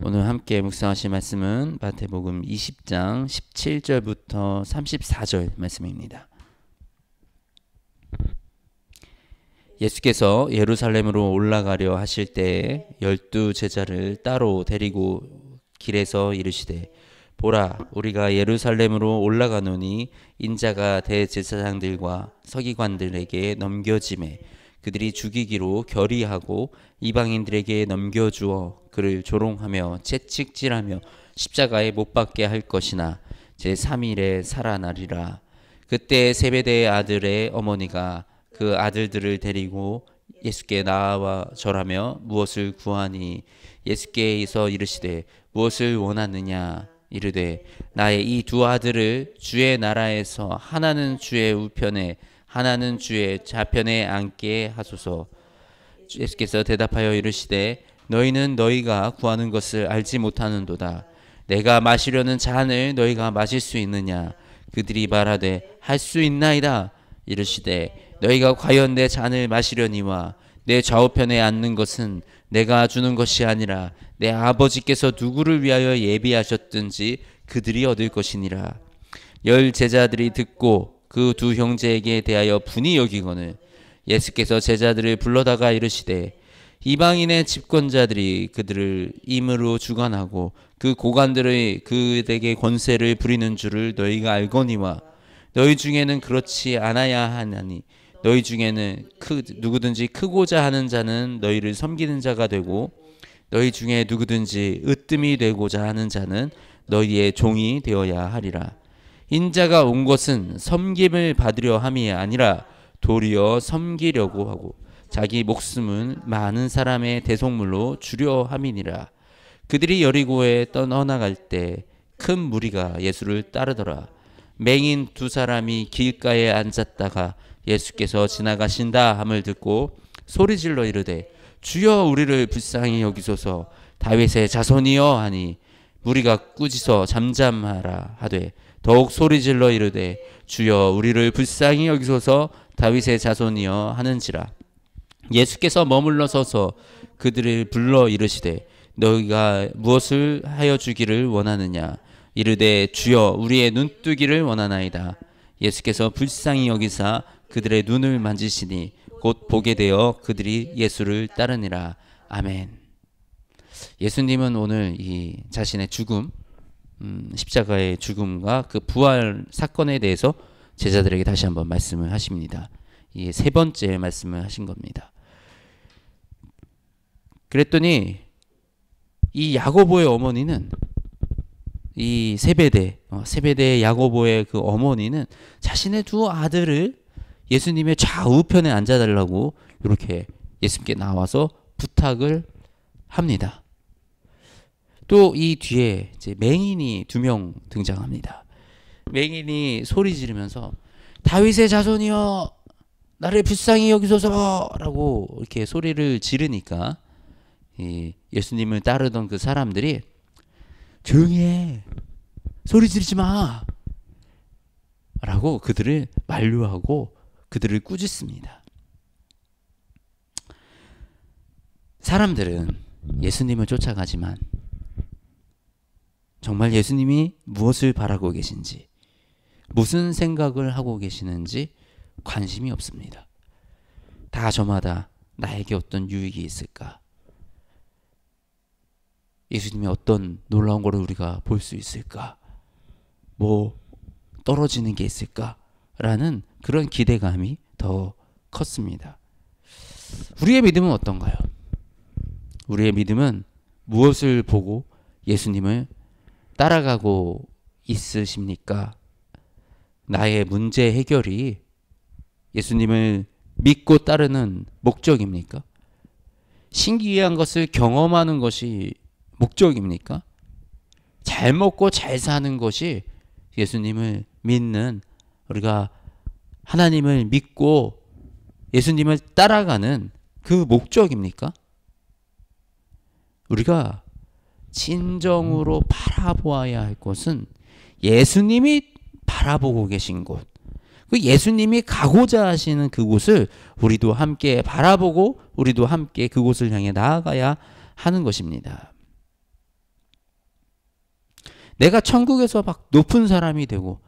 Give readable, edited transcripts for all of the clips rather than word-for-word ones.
오늘 함께 묵상하실 말씀은 마태복음 20장 17절부터 34절 말씀입니다. 예수께서 예루살렘으로 올라가려 하실 때에 12 제자를 따로 데리고 길에서 이르시되 보라, 우리가 예루살렘으로 올라가노니 인자가 대제사장들과 서기관들에게 넘겨지매 그들이 죽이기로 결의하고 이방인들에게 넘겨주어 그를 조롱하며 채찍질하며 십자가에 못 박게 할 것이나 제3일에 살아나리라. 그때 세베대의 아들의 어머니가 그 아들들을 데리고 예수께 나와 절하며 무엇을 구하니 예수께서 이르시되 무엇을 원하느냐 이르되 나의 이 두 아들을 주의 나라에서 하나는 주의 우편에 하나는 주의 좌편에 앉게 하소서. 예수께서 대답하여 이르시되 너희는 너희가 구하는 것을 알지 못하는도다. 내가 마시려는 잔을 너희가 마실 수 있느냐. 그들이 말하되 할 수 있나이다. 이르시되 너희가 과연 내 잔을 마시려니와 내 좌우편에 앉는 것은 내가 주는 것이 아니라 내 아버지께서 누구를 위하여 예비하셨든지 그들이 얻을 것이니라. 10 제자들이 듣고 그 두 형제에게 대하여 분이 여기거늘 예수께서 제자들을 불러다가 이르시되 이방인의 집권자들이 그들을 임으로 주관하고 그 고관들의 그들에게 권세를 부리는 줄을 너희가 알거니와 너희 중에는 그렇지 않아야 하나니 너희 중에는 누구든지 크고자 하는 자는 너희를 섬기는 자가 되고 너희 중에 누구든지 으뜸이 되고자 하는 자는 너희의 종이 되어야 하리라. 인자가 온 것은 섬김을 받으려 함이 아니라 도리어 섬기려고 하고 자기 목숨을 많은 사람의 대속물로 주려 함이니라. 그들이 여리고에 떠나갈 때 큰 무리가 예수를 따르더라. 맹인 2 사람이 길가에 앉았다가 예수께서 지나가신다 함을 듣고 소리질러 이르되 주여 우리를 불쌍히 여기소서. 다윗의 자손이여 하니 무리가 꾸짖어 잠잠하라 하되 더욱 소리질러 이르되 주여 우리를 불쌍히 여기소서. 다윗의 자손이여 하는지라. 예수께서 머물러 서서 그들을 불러 이르시되 너희가 무엇을 하여 주기를 원하느냐. 이르되 주여 우리의 눈뜨기를 원하나이다. 예수께서 불쌍히 여기사 그들의 눈을 만지시니 곧 보게 되어 그들이 예수를 따르니라. 아멘. 예수님은 오늘 이 자신의 죽음, 십자가의 죽음과 그 부활 사건에 대해서 제자들에게 다시 한번 말씀을 하십니다. 이 3번째 말씀을 하신 겁니다. 그랬더니 이 야고보의 어머니는 이 세베대 야고보의 그 어머니는 자신의 2 아들을 예수님의 좌우편에 앉아달라고 이렇게 예수님께 나와서 부탁을 합니다. 또 이 뒤에 이제 맹인이 2명 등장합니다. 맹인이 소리 지르면서 다윗의 자손이여 나를 불쌍히 여기소서라고 이렇게 소리를 지르니까 이 예수님을 따르던 그 사람들이 조용히 해, 소리 지르지 마 라고 그들을 만류하고 그들을 꾸짖습니다. 사람들은 예수님을 쫓아가지만 정말 예수님이 무엇을 바라고 계신지, 무슨 생각을 하고 계시는지 관심이 없습니다. 다 저마다 나에게 어떤 유익이 있을까? 예수님이 어떤 놀라운 것을 우리가 볼 수 있을까? 뭐 떨어지는 게 있을까? 라는 그런 기대감이 더 컸습니다. 우리의 믿음은 어떤가요? 우리의 믿음은 무엇을 보고 예수님을 따라가고 있으십니까? 나의 문제 해결이 예수님을 믿고 따르는 목적입니까? 신기한 것을 경험하는 것이 목적입니까? 잘 먹고 잘 사는 것이 예수님을 믿는, 우리가 하나님을 믿고 예수님을 따라가는 그 목적입니까? 우리가 진정으로 바라보아야 할 것은 예수님이 바라보고 계신 곳, 그 예수님이 가고자 하시는 그곳을 우리도 함께 바라보고 우리도 함께 그곳을 향해 나아가야 하는 것입니다. 내가 천국에서 막 높은 사람이 되고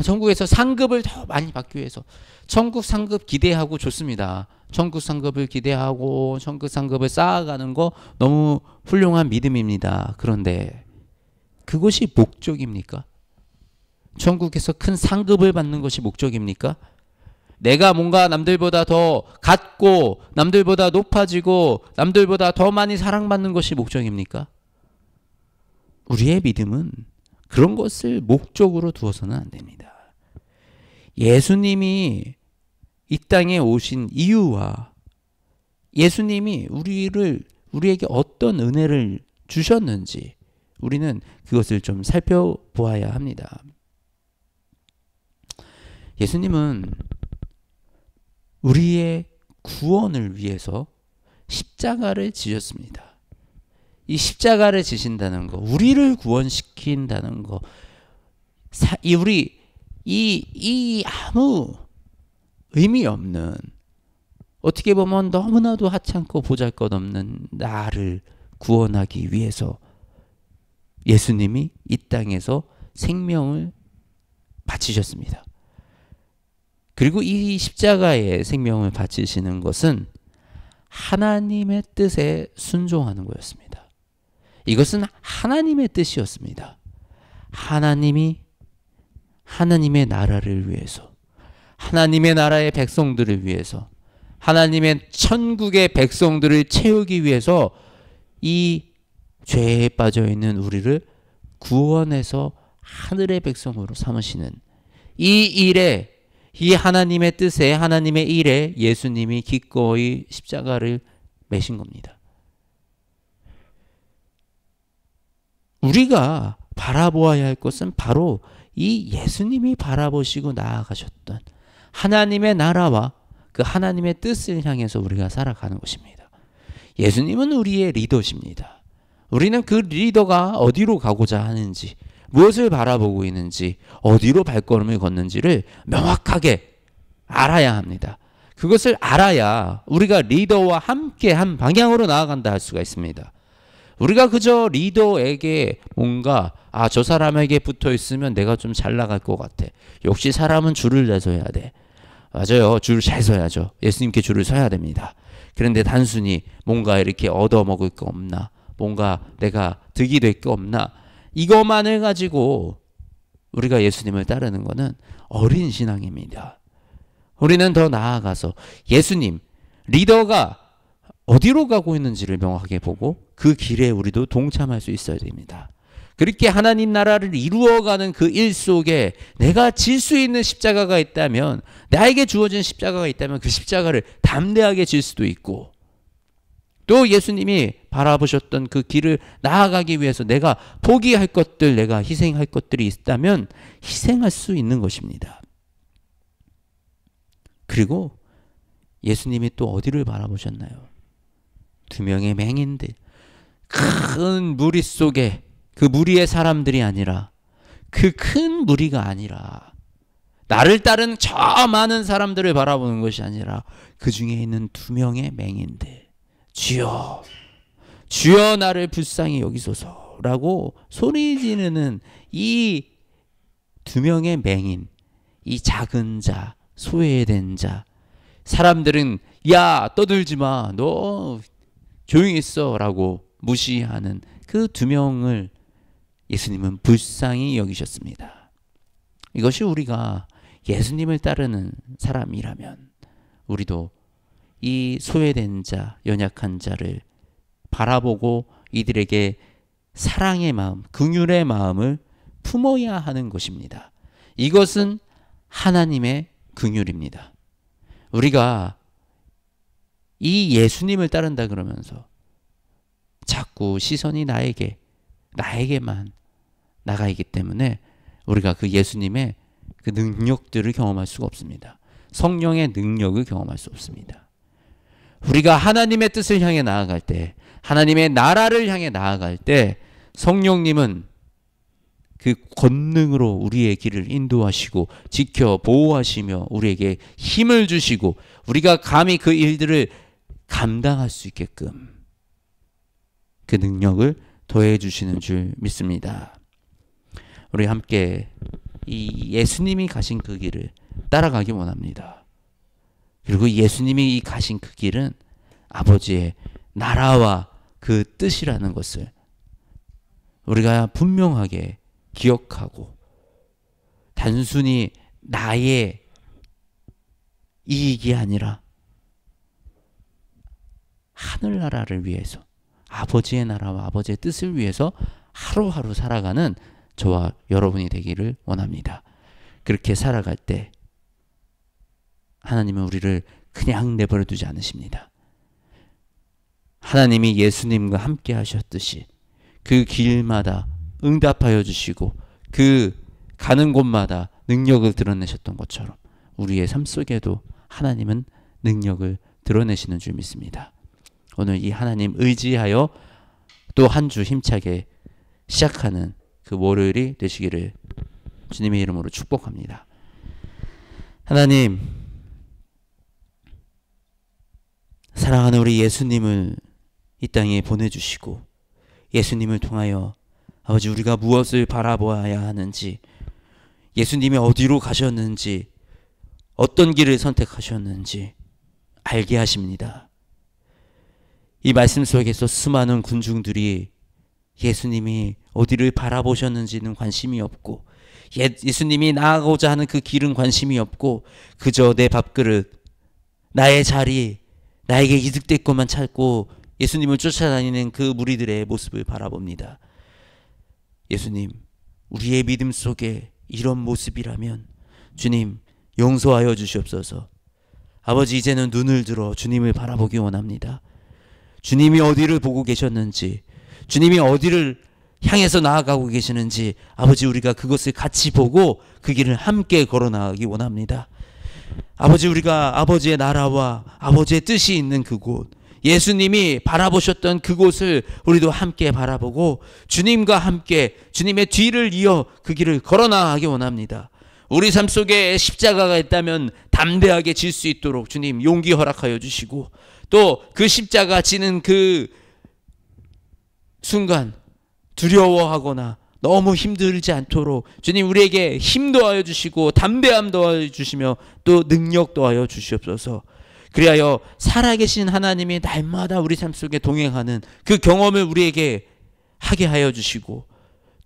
천국에서 상급을 더 많이 받기 위해서 천국 상급 기대하고 좋습니다. 천국 상급을 기대하고 천국 상급을 쌓아가는 거 너무 훌륭한 믿음입니다. 그런데 그것이 목적입니까? 천국에서 큰 상급을 받는 것이 목적입니까? 내가 뭔가 남들보다 더 갖고 남들보다 높아지고 남들보다 더 많이 사랑받는 것이 목적입니까? 우리의 믿음은 그런 것을 목적으로 두어서는 안 됩니다. 예수님이 이 땅에 오신 이유와 예수님이 우리에게 어떤 은혜를 주셨는지 우리는 그것을 좀 살펴보아야 합니다. 예수님은 우리의 구원을 위해서 십자가를 지셨습니다. 이 십자가를 지신다는 거, 우리를 구원시킨다는 거, 이 아무 의미 없는, 어떻게 보면 너무나도 하찮고 보잘것없는 나를 구원하기 위해서 예수님이 이 땅에서 생명을 바치셨습니다. 그리고 이 십자가의 생명을 바치시는 것은 하나님의 뜻에 순종하는 거였습니다. 이것은 하나님의 뜻이었습니다. 하나님이 하나님의 나라를 위해서, 하나님의 나라의 백성들을 위해서, 하나님의 천국의 백성들을 채우기 위해서 이 죄에 빠져 있는 우리를 구원해서 하늘의 백성으로 삼으시는 이 일에, 이 하나님의 뜻에, 하나님의 일에 예수님이 기꺼이 십자가를 매신 겁니다. 우리가 바라보아야 할 것은 바로 이 예수님이 바라보시고 나아가셨던 하나님의 나라와 그 하나님의 뜻을 향해서 우리가 살아가는 것입니다. 예수님은 우리의 리더십니다. 우리는 그 리더가 어디로 가고자 하는지, 무엇을 바라보고 있는지, 어디로 발걸음을 걷는지를 명확하게 알아야 합니다. 그것을 알아야 우리가 리더와 함께 한 방향으로 나아간다 할 수가 있습니다. 우리가 그저 리더에게 뭔가 저 사람에게 붙어 있으면 내가 좀 잘 나갈 것 같아. 역시 사람은 줄을 잘 서야 돼. 맞아요. 줄 잘 서야죠. 예수님께 줄을 서야 됩니다. 그런데 단순히 뭔가 이렇게 얻어먹을 거 없나, 뭔가 내가 득이 될 게 없나, 이것만을 가지고 우리가 예수님을 따르는 것은 어린 신앙입니다. 우리는 더 나아가서 예수님, 리더가 어디로 가고 있는지를 명확하게 보고 그 길에 우리도 동참할 수 있어야 됩니다. 그렇게 하나님 나라를 이루어가는 그 일 속에 내가 질 수 있는 십자가가 있다면, 나에게 주어진 십자가가 있다면 그 십자가를 담대하게 질 수도 있고, 또 예수님이 바라보셨던 그 길을 나아가기 위해서 내가 포기할 것들, 내가 희생할 것들이 있다면 희생할 수 있는 것입니다. 그리고 예수님이 또 어디를 바라보셨나요? 두 명의 맹인들, 큰 무리 속에, 그 무리의 사람들이 아니라, 그 큰 무리가 아니라, 나를 따른 저 많은 사람들을 바라보는 것이 아니라 그 중에 있는 두 명의 맹인들, 주여, 주여 나를 불쌍히 여기소서라고 소리 지르는 이 두 명의 맹인, 이 작은 자, 소외된 자, 사람들은 야 떠들지 마, 너 조용히 있어 라고 무시하는 그 두 명을 예수님은 불쌍히 여기셨습니다. 이것이 우리가 예수님을 따르는 사람이라면 우리도 이 소외된 자, 연약한 자를 바라보고 이들에게 사랑의 마음, 긍휼의 마음을 품어야 하는 것입니다. 이것은 하나님의 긍휼입니다. 우리가 이 예수님을 따른다 그러면서 자꾸 시선이 나에게만 나가 있기 때문에 우리가 그 예수님의 그 능력들을 경험할 수가 없습니다. 성령의 능력을 경험할 수 없습니다. 우리가 하나님의 뜻을 향해 나아갈 때, 하나님의 나라를 향해 나아갈 때 성령님은 그 권능으로 우리의 길을 인도하시고 지켜 보호하시며 우리에게 힘을 주시고 우리가 감히 그 일들을 감당할 수 있게끔 그 능력을 더해 주시는 줄 믿습니다. 우리 함께 이 예수님이 가신 그 길을 따라가기 원합니다. 그리고 예수님이 가신 그 길은 아버지의 나라와 그 뜻이라는 것을 우리가 분명하게 기억하고 단순히 나의 이익이 아니라 하늘나라를 위해서 아버지의 나라와 아버지의 뜻을 위해서 하루하루 살아가는 저와 여러분이 되기를 원합니다. 그렇게 살아갈 때 하나님은 우리를 그냥 내버려 두지 않으십니다. 하나님이 예수님과 함께 하셨듯이 그 길마다 응답하여 주시고 그 가는 곳마다 능력을 드러내셨던 것처럼 우리의 삶 속에도 하나님은 능력을 드러내시는 줄 믿습니다. 오늘 이 하나님 의지하여 또 한 주 힘차게 시작하는 그 월요일이 되시기를 주님의 이름으로 축복합니다. 하나님, 사랑하는 우리 예수님을 이 땅에 보내주시고 예수님을 통하여 아버지 우리가 무엇을 바라보아야 하는지, 예수님이 어디로 가셨는지, 어떤 길을 선택하셨는지 알게 하십니다. 이 말씀 속에서 수많은 군중들이 예수님이 어디를 바라보셨는지는 관심이 없고 예수님이 나아가고자 하는 그 길은 관심이 없고 그저 내 밥그릇, 나의 자리, 나에게 이득될 것만 찾고 예수님을 쫓아다니는 그 무리들의 모습을 바라봅니다. 예수님, 우리의 믿음 속에 이런 모습이라면 주님 용서하여 주시옵소서. 아버지, 이제는 눈을 들어 주님을 바라보기 원합니다. 주님이 어디를 보고 계셨는지, 주님이 어디를 향해서 나아가고 계시는지 아버지 우리가 그것을 같이 보고 그 길을 함께 걸어 나가기 원합니다. 아버지, 우리가 아버지의 나라와 아버지의 뜻이 있는 그곳, 예수님이 바라보셨던 그곳을 우리도 함께 바라보고 주님과 함께 주님의 뒤를 이어 그 길을 걸어 나가기 원합니다. 우리 삶 속에 십자가가 있다면 담대하게 질 수 있도록 주님 용기 허락하여 주시고, 또 그 십자가 지는 그 순간 두려워하거나 너무 힘들지 않도록 주님 우리에게 힘도 하여 주시고 담대함도 하여 주시며 또 능력도 하여 주시옵소서. 그리하여 살아계신 하나님이 날마다 우리 삶 속에 동행하는 그 경험을 우리에게 하게 하여 주시고,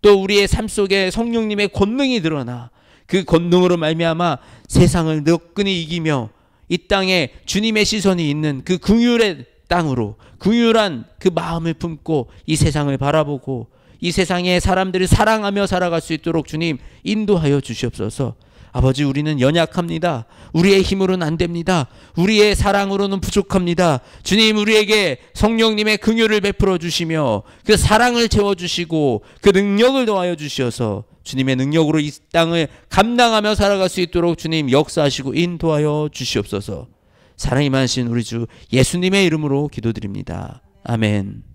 또 우리의 삶 속에 성령님의 권능이 드러나 그 권능으로 말미암아 세상을 너끈히 이기며 이 땅에 주님의 시선이 있는 그 긍휼의 땅으로 긍휼한 그 마음을 품고 이 세상을 바라보고 이 세상의 사람들을 사랑하며 살아갈 수 있도록 주님 인도하여 주시옵소서. 아버지, 우리는 연약합니다. 우리의 힘으로는 안 됩니다. 우리의 사랑으로는 부족합니다. 주님, 우리에게 성령님의 긍휼을 베풀어 주시며 그 사랑을 채워주시고 그 능력을 더하여 주시어서 주님의 능력으로 이 땅을 감당하며 살아갈 수 있도록 주님 역사하시고 인도하여 주시옵소서. 사랑이 많으신 우리 주 예수님의 이름으로 기도드립니다. 아멘.